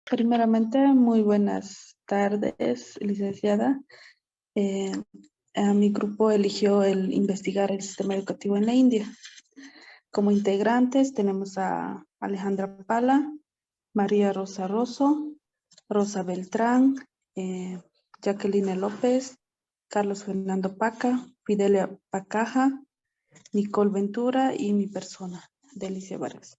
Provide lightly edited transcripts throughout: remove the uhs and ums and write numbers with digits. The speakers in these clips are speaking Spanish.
Primeramente, muy buenas tardes, licenciada. Eh, a mi grupo eligió el investigar el sistema educativo en la India. Como integrantes tenemos a Alejandra Pala, María Rosa Rosso, Rosa Beltrán, Jacqueline López, Carlos Fernando Paca, Fidelia Pacaja, Nicole Ventura y mi persona, Delicia Vargas.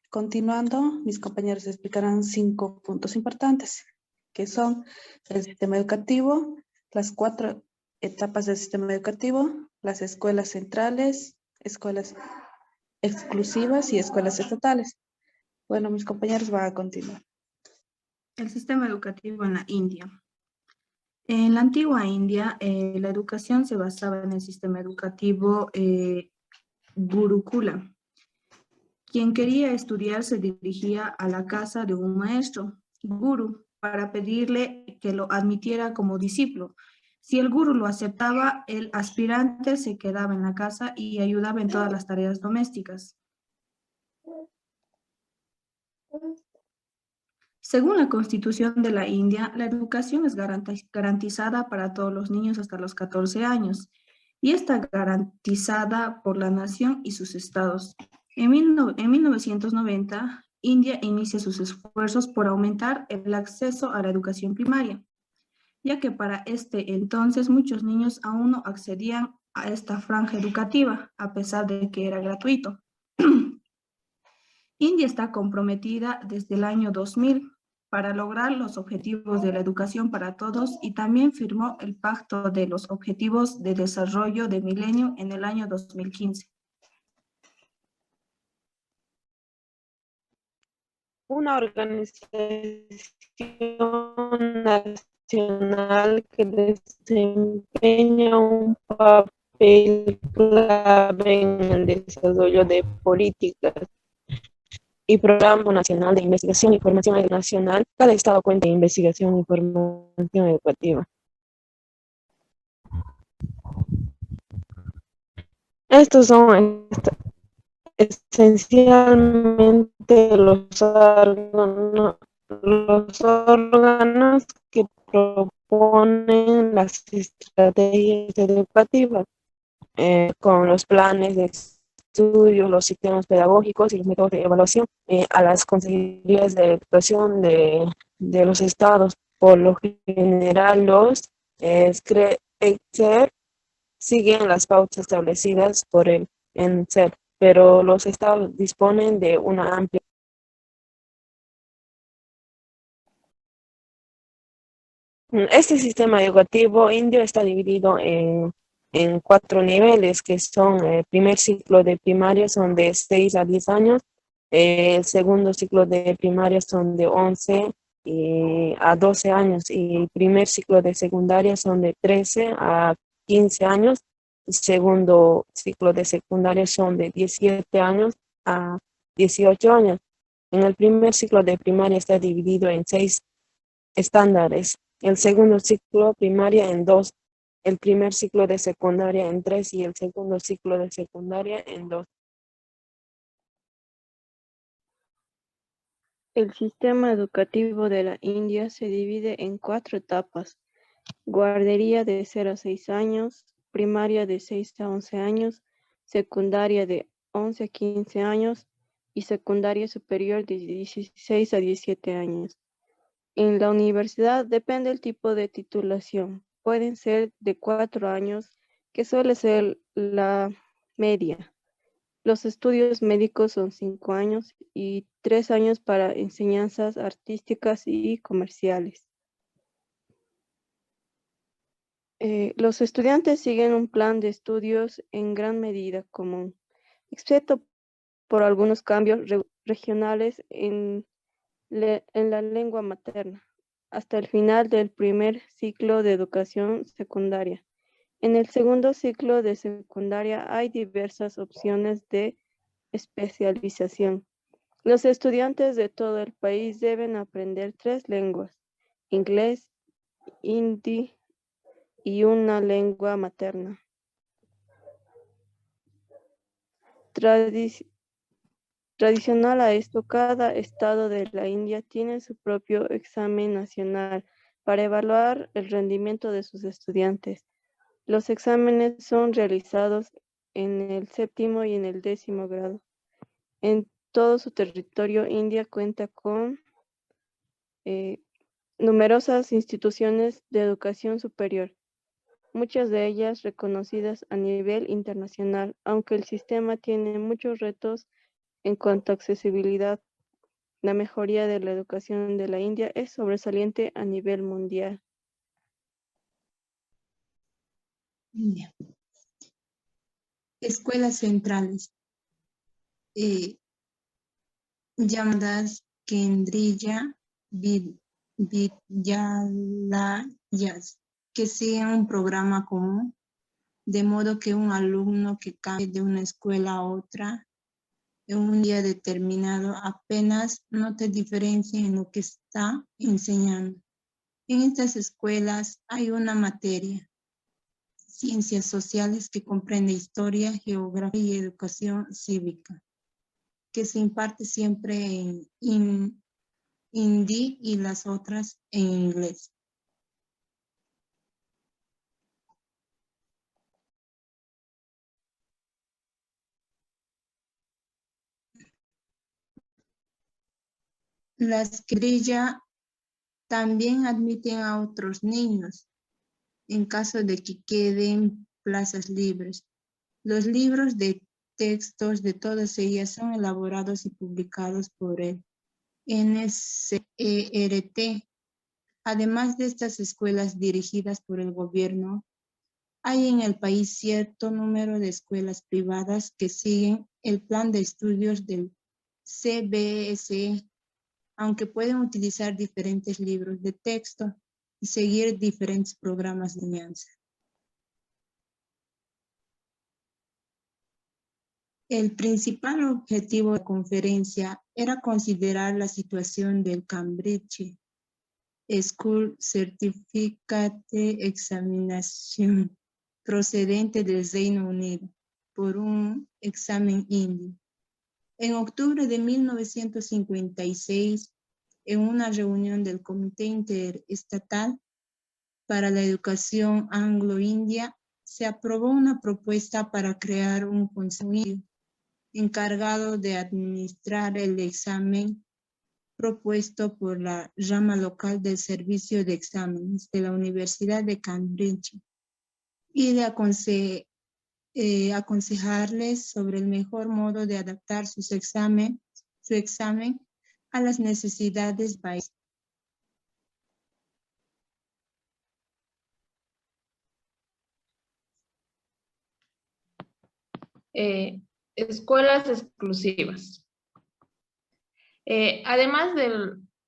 Continuando, mis compañeros explicarán 5 puntos importantes, que son el sistema educativo, las 4 etapas del sistema educativo, las escuelas centrales, escuelas exclusivas y escuelas estatales. Bueno, mis compañeros van a continuar. El sistema educativo en la India. En la antigua India, la educación se basaba en el sistema educativo Gurukula. Quien quería estudiar se dirigía a la casa de un maestro, guru, para pedirle que lo admitiera como discípulo. Si el guru lo aceptaba, el aspirante se quedaba en la casa y ayudaba en todas las tareas domésticas. Según la Constitución de la India, la educación es garantizada para todos los niños hasta los 14 años y está garantizada por la nación y sus estados. En 1990, India inicia sus esfuerzos por aumentar el acceso a la educación primaria, ya que para este entonces muchos niños aún no accedían a esta franja educativa, a pesar de que era gratuito. India está comprometida desde el año 2000 para lograr los objetivos de la educación para todos y también firmó el Pacto de los Objetivos de Desarrollo de Milenio en el año 2015. Una organización nacional que desempeña un papel clave en el desarrollo de políticas y Programa Nacional de Investigación y Formación Nacional. Cada estado cuenta de investigación y formación educativa. Estos son esencialmente los órganos que proponen las estrategias educativas, con los planes de estudio, los sistemas pedagógicos y los métodos de evaluación, a las consejerías de educación de los estados. Por lo general, los EXER siguen las pautas establecidas por el ENSER, pero los estados disponen de una amplia. Este sistema educativo indio está dividido en 4 niveles, que son el primer ciclo de primaria son de 6 a 10 años, el segundo ciclo de primaria son de 11 a 12 años, y el primer ciclo de secundaria son de 13 a 15 años, el segundo ciclo de secundaria son de 17 años a 18 años. En el primer ciclo de primaria está dividido en 6 estándares, el segundo ciclo primaria en 2, el primer ciclo de secundaria en 3 y el segundo ciclo de secundaria en 2. El sistema educativo de la India se divide en 4 etapas: guardería de 0 a 6 años, primaria de 6 a 11 años, secundaria de 11 a 15 años y secundaria superior de 16 a 17 años. En la universidad depende el tipo de titulación. Pueden ser de 4 años, que suele ser la media. Los estudios médicos son 5 años y 3 años para enseñanzas artísticas y comerciales. Los estudiantes siguen un plan de estudios en gran medida común, excepto por algunos cambios regionales en la lengua materna, hasta el final del primer ciclo de educación secundaria. En el segundo ciclo de secundaria hay diversas opciones de especialización. Los estudiantes de todo el país deben aprender 3 lenguas: inglés, hindi y una lengua materna. Tradicional a esto, cada estado de la India tiene su propio examen nacional para evaluar el rendimiento de sus estudiantes. Los exámenes son realizados en el 7º y en el 10º grado. En todo su territorio, India cuenta con numerosas instituciones de educación superior, muchas de ellas reconocidas a nivel internacional, aunque el sistema tiene muchos retos en cuanto a accesibilidad. La mejoría de la educación de la India es sobresaliente a nivel mundial. Bien. Escuelas centrales, llamadas Kendriya Vidyalayas, que siguen un programa común, de modo que un alumno que cambie de una escuela a otra en un día determinado apenas note diferencia en lo que está enseñando. En estas escuelas hay una materia, ciencias sociales, que comprende historia, geografía y educación cívica, que se imparte siempre en hindi y las otras en inglés. Las querella también admiten a otros niños en caso de que queden plazas libres. Los libros de textos de todas ellas son elaborados y publicados por el NCERT. Además de estas escuelas dirigidas por el gobierno, hay en el país cierto número de escuelas privadas que siguen el plan de estudios del CBSE, aunque pueden utilizar diferentes libros de texto y seguir diferentes programas de enseñanza. El principal objetivo de la conferencia era considerar la situación del Cambridge School Certificate Examination procedente del Reino Unido por un examen indio. En octubre de 1956, en una reunión del Comité Interestatal para la Educación Anglo-India, se aprobó una propuesta para crear un consejo indio encargado de administrar el examen propuesto por la rama local del Servicio de Exámenes de la Universidad de Cambridge y de aconsejarles sobre el mejor modo de adaptar su examen a las necesidades del país. Escuelas exclusivas. Además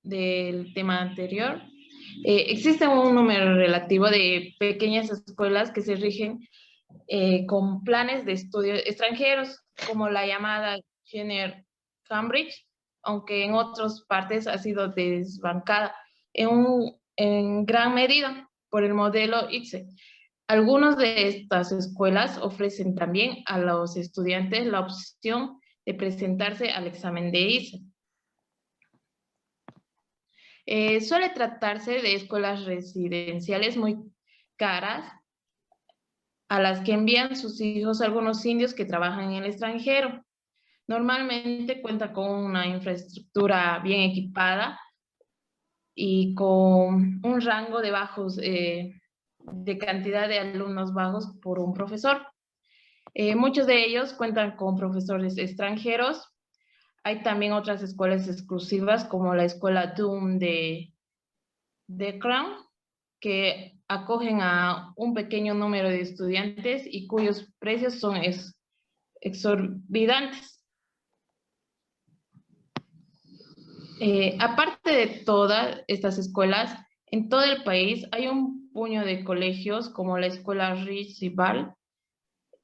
del tema anterior, existe un número relativo de pequeñas escuelas que se rigen con planes de estudio extranjeros, como la llamada Junior Cambridge, aunque en otras partes ha sido desbancada en gran medida por el modelo ICSE. Algunas de estas escuelas ofrecen también a los estudiantes la opción de presentarse al examen de ICSE. Suele tratarse de escuelas residenciales muy caras, a las que envían sus hijos algunos indios que trabajan en el extranjero. Normalmente cuenta con una infraestructura bien equipada y con un rango de cantidad de alumnos bajos por un profesor. Muchos de ellos cuentan con profesores extranjeros. Hay también otras escuelas exclusivas como la escuela Doom de Crown, que acogen a un pequeño número de estudiantes y cuyos precios son exorbitantes. Aparte de todas estas escuelas, en todo el país hay un puño de colegios como la escuela Richival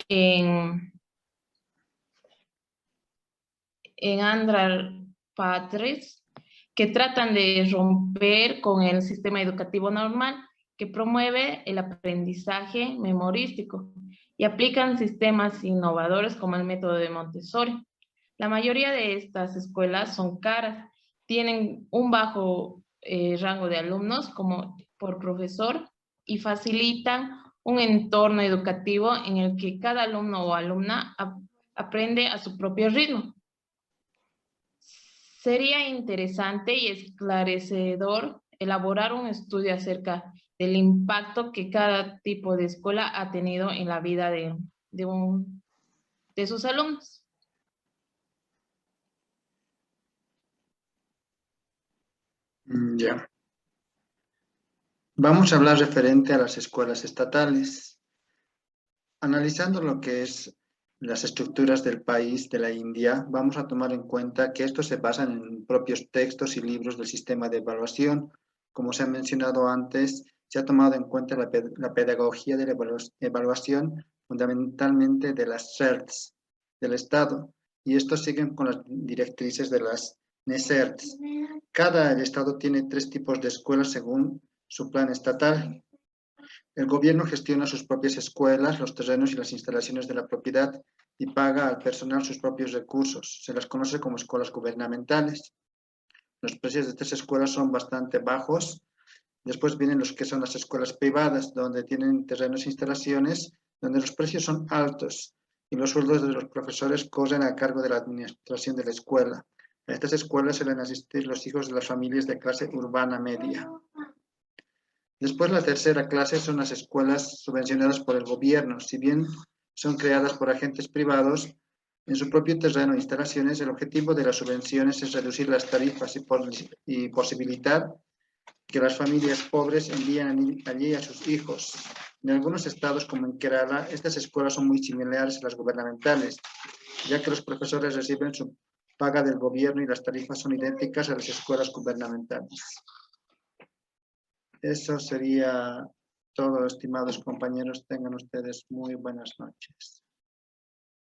en Andhra Pradesh, que tratan de romper con el sistema educativo normal que promueve el aprendizaje memorístico y aplican sistemas innovadores como el método de Montessori. La mayoría de estas escuelas son caras, tienen un bajo rango de alumnos como por profesor y facilitan un entorno educativo en el que cada alumno o alumna aprende a su propio ritmo. Sería interesante y esclarecedor elaborar un estudio acerca del impacto que cada tipo de escuela ha tenido en la vida de sus alumnos. Ya. Vamos a hablar referente a las escuelas estatales. Analizando lo que es las estructuras del país de la India, vamos a tomar en cuenta que estos se basan en propios textos y libros del sistema de evaluación. Como se ha mencionado antes, se ha tomado en cuenta la pedagogía de la evaluación, fundamentalmente de las CERTs del Estado, y estos siguen con las directrices de las NESERTs. Cada estado tiene 3 tipos de escuelas según su plan estatal. El gobierno gestiona sus propias escuelas, los terrenos y las instalaciones de la propiedad y paga al personal sus propios recursos. Se las conoce como escuelas gubernamentales. Los precios de estas escuelas son bastante bajos. Después vienen los que son las escuelas privadas, donde tienen terrenos e instalaciones, donde los precios son altos y los sueldos de los profesores corren a cargo de la administración de la escuela. A estas escuelas suelen asistir los hijos de las familias de clase urbana media. Después, la tercera clase son las escuelas subvencionadas por el gobierno. Si bien son creadas por agentes privados, en su propio terreno e instalaciones, el objetivo de las subvenciones es reducir las tarifas y posibilitar que las familias pobres envíen allí a sus hijos. En algunos estados, como en Kerala, estas escuelas son muy similares a las gubernamentales, ya que los profesores reciben su paga del gobierno y las tarifas son idénticas a las escuelas gubernamentales. Eso sería todo, estimados compañeros. Tengan ustedes muy buenas noches.